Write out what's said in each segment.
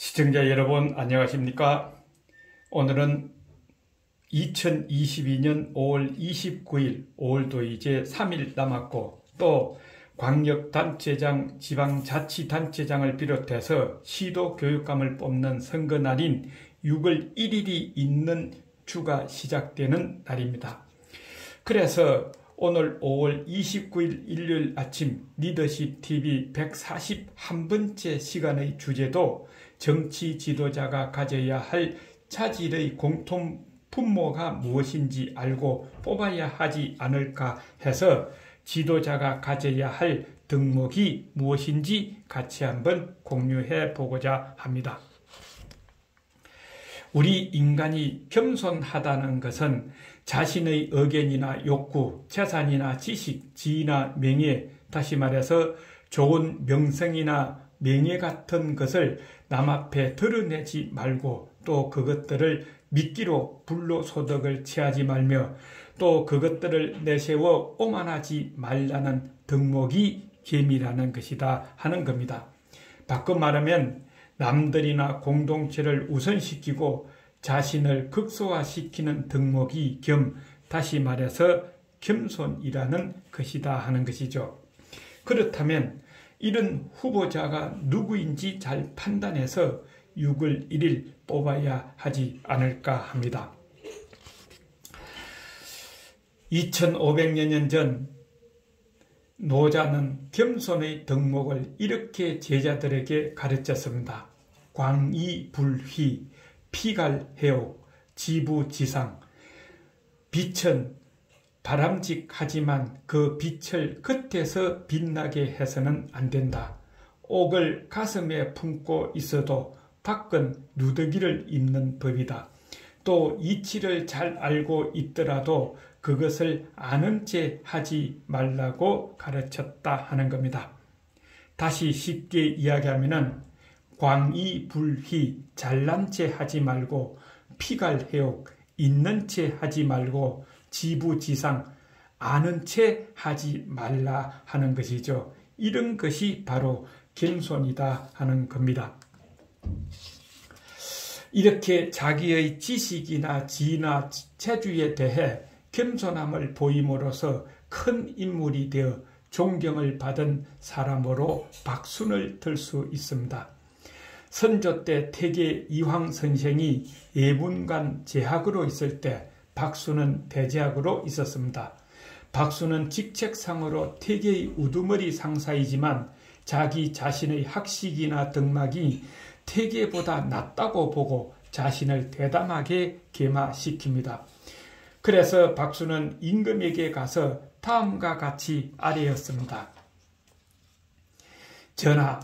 시청자 여러분 안녕하십니까? 오늘은 2022년 5월 29일, 5월도 이제 3일 남았고 또 광역단체장, 지방자치단체장을 비롯해서 시도교육감을 뽑는 선거날인 6월 1일이 있는 주가 시작되는 날입니다. 그래서 오늘 5월 29일 일요일 아침 리더십TV 141번째 시간의 주제도 정치 지도자가 가져야 할 차질의 공통 분모가 무엇인지 알고 뽑아야 하지 않을까 해서 지도자가 가져야 할 덕목이 무엇인지 같이 한번 공유해 보고자 합니다. 우리 인간이 겸손하다는 것은 자신의 의견이나 욕구, 재산이나 지식, 지위나 명예, 다시 말해서 좋은 명성이나 명예 같은 것을 남 앞에 드러내지 말고 또 그것들을 미끼로 불로소득을 취하지 말며 또 그것들을 내세워 오만하지 말라는 덕목이 계미라는 것이다 하는 겁니다. 바꿔 말하면 남들이나 공동체를 우선시키고 자신을 극소화시키는 덕목이 겸 다시 말해서 겸손이라는 것이다 하는 것이죠. 그렇다면 이런 후보자가 누구인지 잘 판단해서 6월 1일 뽑아야 하지 않을까 합니다. 2500여 년 전 노자는 겸손의 덕목을 이렇게 제자들에게 가르쳤습니다. 광이불휘, 피갈해옥, 지부지상. 빛은 바람직하지만 그 빛을 겉에서 빛나게 해서는 안 된다. 옥을 가슴에 품고 있어도 밖은 누더기를 입는 법이다. 또 이치를 잘 알고 있더라도 그것을 아는 채 하지 말라고 가르쳤다 하는 겁니다. 다시 쉽게 이야기하면 광이불휘, 잘난 채 하지 말고 피갈해옥, 있는 채 하지 말고 지부지상, 아는 채 하지 말라 하는 것이죠. 이런 것이 바로 겸손이다 하는 겁니다. 이렇게 자기의 지식이나 지위나 체주에 대해 겸손함을 보임으로써 큰 인물이 되어 존경을 받은 사람으로 박순을 들 수 있습니다. 선조 때 태계 이황 선생이 예문관 제학으로 있을 때 박순은 대제학으로 있었습니다. 박순은 직책상으로 태계의 우두머리 상사이지만 자기 자신의 학식이나 덕막이 태계보다 낫다고 보고 자신을 대담하게 계마시킵니다. 그래서 박순은 임금에게 가서 다음과 같이 아뢰었습니다. 전하,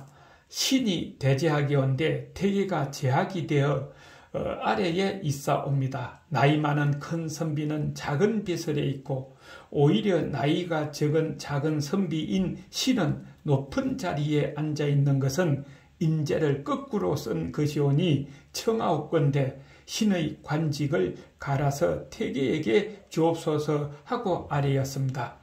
신이 대제학이온데 태계가 제학이 되어 아래에 있사옵니다. 나이 많은 큰 선비는 작은 비설에 있고 오히려 나이가 적은 작은 선비인 신은 높은 자리에 앉아있는 것은 인재를 거꾸로 쓴 것이오니 청하옵건대 신의 관직을 갈아서 태계에게 주옵소서 하고 아뢰었습니다.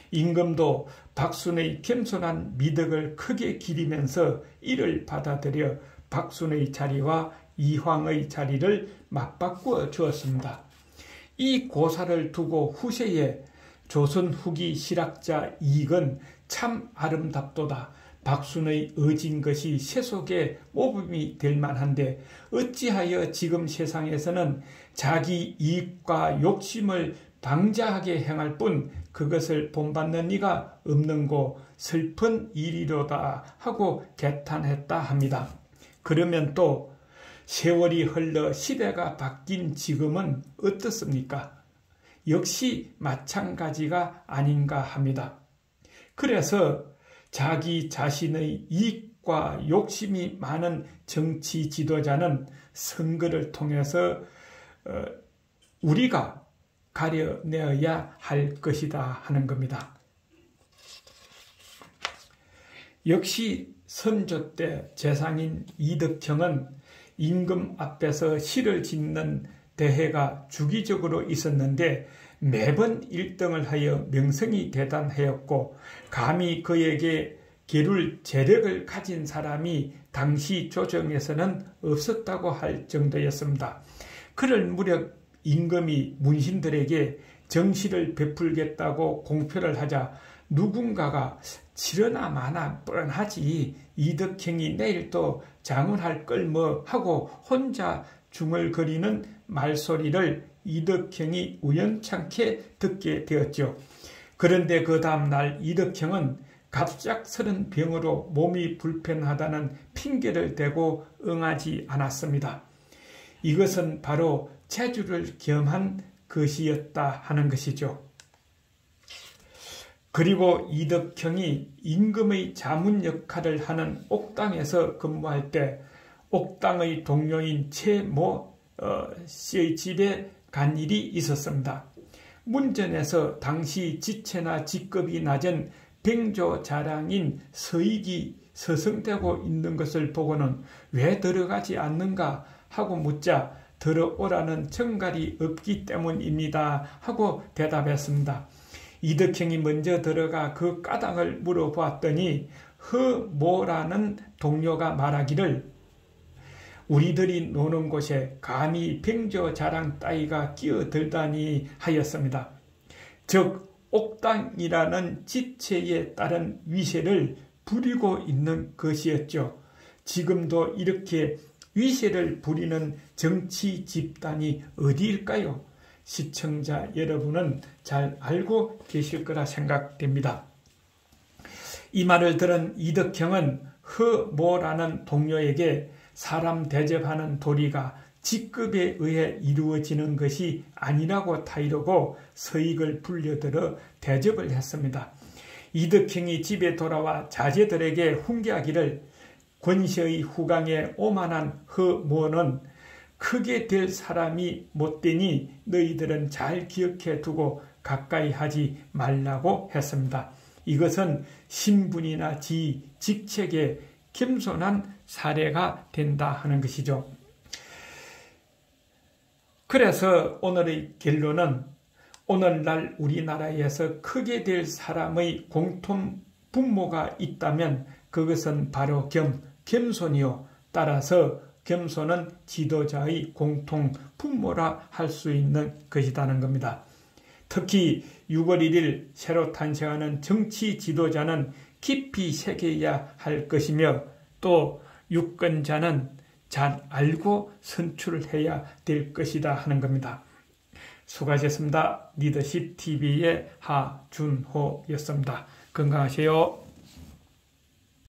임금도 박순의 겸손한 미덕을 크게 기리면서 이를 받아들여 박순의 자리와 이황의 자리를 맞바꾸어 주었습니다. 이 고사를 두고 후세에 조선 후기 실학자 이익은 참 아름답도다. 박순의 의진 것이 세속에 모범이 될 만한데 어찌하여 지금 세상에서는 자기 이익과 욕심을 방자하게 행할 뿐 그것을 본받는 이가 없는고 슬픈 일이로다 하고 개탄했다 합니다. 그러면 또 세월이 흘러 시대가 바뀐 지금은 어떻습니까? 역시 마찬가지가 아닌가 합니다. 그래서 자기 자신의 이익과 욕심이 많은 정치 지도자는 선거를 통해서 우리가 가려내어야 할 것이다 하는 겁니다. 역시 선조 때 재상인 이덕형은 임금 앞에서 시를 짓는 대회가 주기적으로 있었는데 매번 1등을 하여 명성이 대단하였고 감히 그에게 게룰 재력을 가진 사람이 당시 조정에서는 없었다고 할 정도였습니다. 그럴 무렵 임금이 문신들에게 정시를 베풀겠다고 공표를 하자 누군가가 치르나 마나 뻔하지 이덕형이 내일 또 장원할 걸 뭐 하고 혼자 중얼거리는 말소리를 이덕형이 우연찮게 듣게 되었죠. 그런데 그 다음날 이덕형은 갑작스런 병으로 몸이 불편하다는 핑계를 대고 응하지 않았습니다. 이것은 바로 체주를 겸한 것이었다 하는 것이죠. 그리고 이덕형이 임금의 자문 역할을 하는 옥당에서 근무할 때 옥당의 동료인 최모 씨의 집에 간 일이 있었습니다. 문전에서 당시 지체나 직급이 낮은 병조 자랑인 서익이 서성대고 있는 것을 보고는 왜 들어가지 않는가 하고 묻자 들어오라는 정갈이 없기 때문입니다 하고 대답했습니다. 이덕형이 먼저 들어가 그 까닭을 물어보았더니 허모라는 동료가 말하기를 우리들이 노는 곳에 감히 병조 자랑 따위가 끼어들다니 하였습니다. 즉 옥당이라는 지체에 따른 위세를 부리고 있는 것이었죠. 지금도 이렇게 위세를 부리는 정치 집단이 어디일까요? 시청자 여러분은 잘 알고 계실 거라 생각됩니다. 이 말을 들은 이덕형은 허모라는 동료에게 사람 대접하는 도리가 직급에 의해 이루어지는 것이 아니라고 타이르고 서익을 불려들어 대접을 했습니다. 이덕형이 집에 돌아와 자제들에게 훈계하기를 권시의 후강에 오만한 허모는 크게 될 사람이 못되니 너희들은 잘 기억해 두고 가까이 하지 말라고 했습니다. 이것은 신분이나 직책에 겸손한 사례가 된다 하는 것이죠. 그래서 오늘의 결론은 오늘날 우리나라에서 크게 될 사람의 공통 분모가 있다면 그것은 바로 겸손이요. 따라서 겸손은 지도자의 공통 분모라 할 수 있는 것이라는 겁니다. 특히 6월 1일 새로 탄생하는 정치 지도자는 깊이 새겨야 할 것이며 또 유권자는 잘 알고 선출해야 될 것이다 하는 겁니다. 수고하셨습니다. 리더십TV의 하준호였습니다. 건강하세요.